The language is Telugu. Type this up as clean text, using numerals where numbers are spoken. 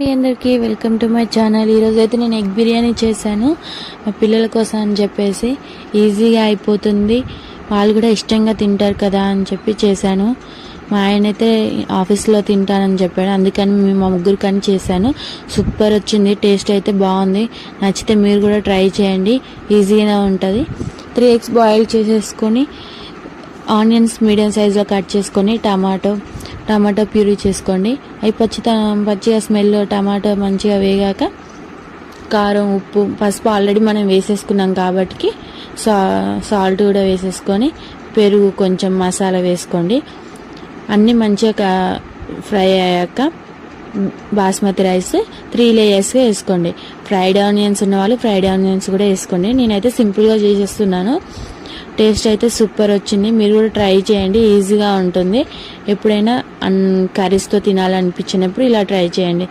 మీ అందరికీ వెల్కమ్ టు మై ఛానల్. ఈరోజు అయితే నేను ఎగ్ బిర్యానీ చేశాను మా పిల్లల కోసం అని చెప్పేసి. ఈజీగా అయిపోతుంది, వాళ్ళు కూడా ఇష్టంగా తింటారు కదా అని చెప్పి చేశాను. మా ఆయన అయితే ఆఫీస్లో తింటానని చెప్పాడు, అందుకని మేము మా ముగ్గురికని చేశాను. సూపర్ వచ్చింది, టేస్ట్ అయితే బాగుంది. నచ్చితే మీరు కూడా ట్రై చేయండి, ఈజీగా ఉంటుంది. 3 eggs బాయిల్ చేసేసుకొని ఆనియన్స్ మీడియం సైజులో కట్ చేసుకొని టమాటో ప్యూరీ చేసుకోండి. అవి పచ్చిగా స్మెల్ టమాటో మంచిగా వేగాక కారం, ఉప్పు, పసుపు ఆల్రెడీ మనం వేసేసుకున్నాం కాబట్టి సాల్ట్ కూడా వేసేసుకొని పెరుగు కొంచెం మసాలా వేసుకోండి. అన్నీ మంచిగా ఫ్రై అయ్యాక బాస్మతి రైస్ 3 లేయర్స్గా వేసుకోండి. ఫ్రైడ్ ఆనియన్స్ ఉన్న వాళ్ళు ఫ్రైడ్ ఆనియన్స్ కూడా వేసుకోండి. నేనైతే సింపుల్గా చేసేస్తున్నాను. టేస్ట్ అయితే సూపర్ వచ్చింది, మీరు కూడా ట్రై చేయండి, ఈజీగా ఉంటుంది. ఎప్పుడైనా కర్రీస్తో తినాలనిపించినప్పుడు ఇలా ట్రై చేయండి.